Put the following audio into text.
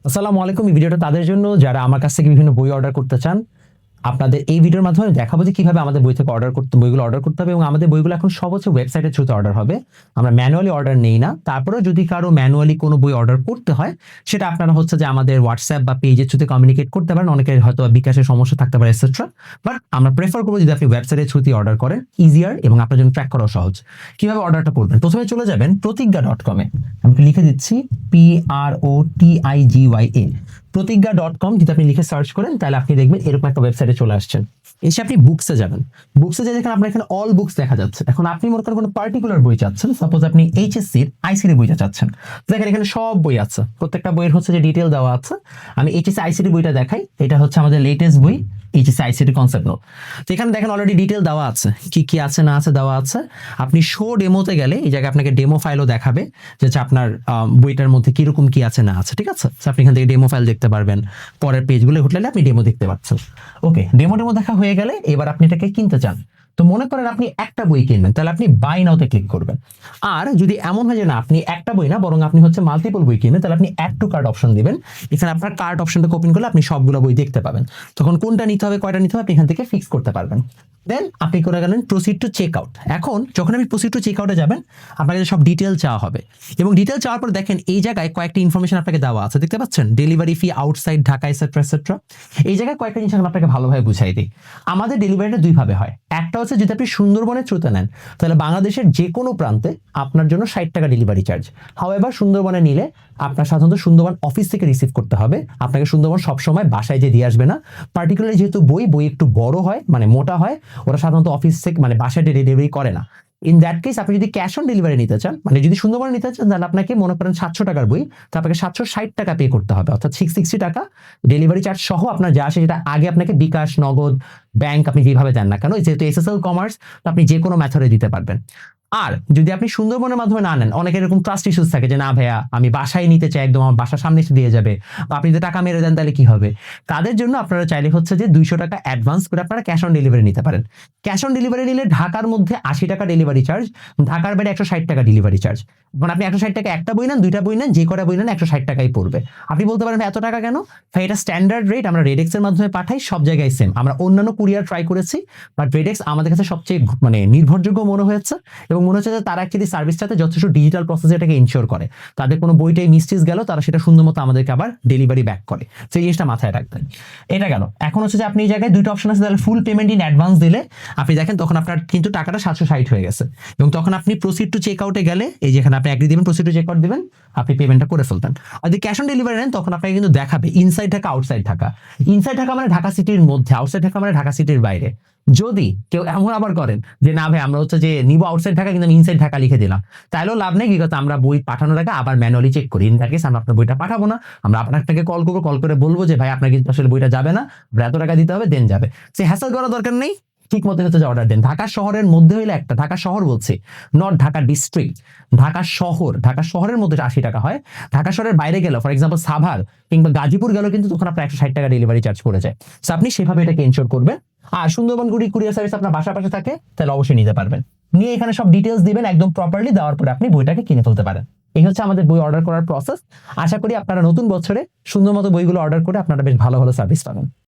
আসসালামু আলাইকুম। এই ভিডিওটা তাদের জন্য যারা আমার কাছ থেকে বিভিন্ন বই অর্ডার করতে চান। আপনাদের এই ভিডিওর মাধ্যমে দেখাবো যে কিভাবে আমাদের বইগুলো অর্ডার করতে হবে এবং আমাদের বইগুলো এখন সব হচ্ছে ওয়েবসাইটের থ্রুতে অর্ডার হবে। আমরা ম্যানুয়ালি অর্ডার নেই না। তারপরেও যদি কারো ম্যানুয়ালি কোনো বই অর্ডার করতে হয়, সেটা আপনারা হচ্ছে যে আমাদের WhatsApp বা পেজের থ্রুতে কমিউনিকেট করতে পারেন। অনেকের হয়তো বিকাশের সমস্যা থাকতে পারে এটসেট্রা। বাট আমরা প্রেফার করব যদি আপনি ওয়েবসাইটের থ্রুতে অর্ডার করেন, ইজিয়ার এবং আপনার জন্য ট্র্যাক করাও সহজ। কিভাবে অর্ডারটা করবেন? প্রথমে চলে যাবেন প্রতিজ্ঞা.com এ। আমি লিখে দিচ্ছি PROTIGYA। প্রতিজ্ঞা.com যদি আপনি লিখে সার্চ করেন তাহলে আপনি দেখবেন এরকম একটা ওয়েবসাইটে চলে আসছেন। এসে আপনি বুকসে যাবেন। বুকসে যে দেখেন আপনার এখানে অল বুকস দেখা যাচ্ছে। এখন আপনি মনে করেন কোনো পার্টিকুলার বই চাচ্ছেন, সাপোজ আপনি এইচএসসির আইসিটি বইটা চাচ্ছেন, দেখেন এখানে সব বই আছে, প্রত্যেকটা বইয়ের হচ্ছে যে ডিটেল দেওয়া আছে। আমি এইচএসসি আইসিটি বইটা দেখাই। এটা হচ্ছে আমাদের লেটেস্ট বই, এইচএসসি আইসিটি কনসেপ্ট নোট। তো এখানে দেখেন অলরেডি ডিটেল দেওয়া আছে, কি কি আছে না আছে দেওয়া আছে। আপনি শো ডেমোতে গেলে এই জায়গায় আপনাকে ডেমো ফাইলও দেখাবে যে হচ্ছে আপনার বইটার মধ্যে কিরকম কি আছে না আছে, ঠিক আছে? আপনি এখান থেকে ডেমো ফাইল দেখতে পারবেন। পরের পেজগুলো ঘুরলে আপনি ডেমো দেখতে পাচ্ছেন। ওকে, ডেমো দেখা হয়ে গেলে এবার আপনি এটাকে কিনতে চান। তো মনে করেন আপনি একটা বই কিনবেন, তাহলে আপনি বাই নাওতে ক্লিক করবেন। আর যদি এমন হয় যে না, আপনি একটা বই না বরং আপনি হচ্ছে মাল্টিপল বই কিনবেন, তাহলে আপনি অ্যাড টু কার্ট অপশন দিবেন। এখানে আপনার কার্ট অপশনটা ওপেন করলে আপনি সবগুলো বই দেখতে পাবেন। তখন কোনটা নিতে হবে, কয়টা নিতে হবে, আপনি এখান থেকে ফিক্স করতে পারবেন। দেন আপনি করে গেলেন প্রসিড টু চেক আউট। এখন যখন আপনি প্রসিড টু চেক আউটে যাবেন, আপনাকে সব ডিটেল চাওয়া হবে এবং ডিটেল চাওয়ার পর দেখেন এই জায়গায় কয়েকটা ইনফরমেশন আপনাকে দেওয়া আছে, দেখতে পাচ্ছেন? ডেলিভারি ফি আউটসাইড ঢাকা এটসেট্রা এটসেট্রা। এই জায়গায় কয়েকটা জিনিস এখন আপনাকে ভালোভাবে বুঝাই দিই। আমাদের ডেলিভারিটা দুই ভাবে হয়। একটা হচ্ছে যদি আপনি সুন্দরবনের থ্রুতে নেন, তাহলে বাংলাদেশের যে কোনো প্রান্তে আপনার জন্য 60 টাকা ডেলিভারি চার্জ। হাওয়েভার সুন্দরবনে নিলে আপনার সাধারণত সুন্দরবন অফিস থেকে রিসিভ করতে হবে। আপনাকে সুন্দরবন সবসময় বাসায় যে দিয়ে আসবে না। পার্টিকুলারলি যেহেতু বই একটু বড় হয়, মানে মোটা হয়, ওরা সাধারণত অফিস থেকে মানে বাসায় ডেলিভারি করে না। ইন দ্যাট কেস আপনি যদি ক্যাশ অন ডেলিভারি নিতে চান, মানে যদি সুন্দরবন নিতে চান, তাহলে আপনাকে মনে করেন 700 টাকার বই, তো আপনাকে 760 টাকা পে করতে হবে, অর্থাৎ 660 টাকা ডেলিভারি চার্জ সহ আপনার যা আসে সেটা আগে আপনাকে বিকাশ, নগদ, ব্যাংক আপনি যেভাবে দেন না কেন, যেহেতু এসএসএল কমার্স, তো আপনি যে কোনো মেথডে দিতে পারবেন। আর যদি আপনি সুন্দরবনের মাধ্যমে না নেন, অনেকের এরকম ট্রাস্ট ইস্যুস থাকে যে না ভাইয়া আমি বাসায় নিতে চাই, একদম আমার বাসার সামনে এসে দিয়ে যাবে, বা আপনি যদি টাকা মেরে দেন তাহলে কি হবে? তাদের জন্য আপনারা চাইলে হচ্ছে যে 200 টাকা অ্যাডভান্স করে আপনারা ক্যাশ অন ডেলিভারি নিতে পারেন। ক্যাশ অন ডেলিভারি নিলে ঢাকার মধ্যে 80 টাকা ডেলিভারি চার্জ, ঢাকার বাইরে 160 টাকা ডেলিভারি চার্জ। এখন আপনি 160 টাকা একটা বই নেন, দুইটা বই নেন, যে কটা বই নেন 160 টাকাই পড়বে। আপনি বলতে পারেন এত টাকা কেন? ভাই এটা স্ট্যান্ডার্ড রেট, আমরা রেডেক্স এর মাধ্যমে পাঠাই, সব জায়গায় সেম। আমরা অন্যান্য কুরিয়ার ট্রাই করেছি, বাট রেডেক্স আমাদের কাছে সবচেয়ে মানে নির্ভরযোগ্য মনে হয়েছে এবং মনে হচ্ছে যে তারা অ্যাকচুয়ালি সার্ভিসটাতে যথেষ্ট ডিজিটাল প্রসেসে এটাকে ইনশিওর করে। তাদের কোনো বইটাই মিসটিস গেল, তারা সেটা সুন্দর মতো আমাদেরকে আবার ডেলিভারি ব্যাক করে। সেই জিনিসটা মাথায় রাখবেন। এটা গেল। এখন হচ্ছে যে আপনি এই জায়গায় দুইটা অপশন আছে, তাহলে ফুল পেমেন্ট ইন অ্যাডভান্স দিলে আপনি দেখেন তখন আপনার কিন্তু টাকাটা 760 হয়ে গেছে এবং তখন আপনি প্রসিড টু চেক আউটে গেলে এই যেখানে আপনি এগ্রি দিবেন, প্রসিড টু চেক আউট দিবেন, আপনি পেমেন্টটা করে ফেলতেন। আর যদি ক্যাশ অন ডেলিভারি নেন, তখন আপনাকে কিন্তু দেখাবে inside Dhaka, outside Dhaka. Inside Dhaka মানে ঢাকা সিটির মধ্যে, আউটসাইড ঢাকা মানে ঢাকা সিটির বাইরে। যদি কেউ এমন আবার করেন যে না ভাই আমরা হচ্ছে যে নিব আউটসাইড ঢাকা কিন্তু ইনসাইড ঢাকা লিখে দিলাম, তাহলেও লাভ নেই, বিকজ আমরা বই পাঠানোর আগে আবার ম্যানুয়ালি চেক করি। ইন দ্যাট কেস আমরা আপনার বইটা পাঠাবো না, আমরা আপনাকে কল করবো, কল করে বলবো যে ভাই আপনার কিন্তু আসলে বইটা যাবে না, এত টাকা দিতে হবে, দেন যাবে। সে হ্যাসেল করার দরকার নেই, ঠিক মতো হচ্ছে যে অর্ডার দেন। ঢাকা শহরের মধ্যে হইলে একটা, ঢাকা শহর বলছি, নট ঢাকা ডিস্ট্রিক্ট, ঢাকা শহর। ঢাকা শহরের মধ্যে 80 টাকা হয়। ঢাকা শহরের বাইরে গেল, ফর এক্সাম্পল সাভার কিংবা গাজীপুর গেল, কিন্তু তখন আপনার 160 টাকা ডেলিভারি চার্জ পড়ে যায়। সো আপনি সেভাবে এটাকে ইনশিওর করবেন। আর সুন্দরবন কুরিয়ার সার্ভিস আপনার বাসার পাশে থাকে, তাহলে অবশ্যই নিতে পারবেন। নিয়ে এখানে সব ডিটেলস দিবেন একদম প্রপারলি, দেওয়ার পরে আপনি বইটাকে কিনে ফেলতে পারেন। এই হচ্ছে আমাদের বই অর্ডার করার প্রসেস। আশা করি আপনারা নতুন বছরে সুন্দর মতো বইগুলো অর্ডার করে আপনারা বেশ ভালো ভালো সার্ভিস পাবেন।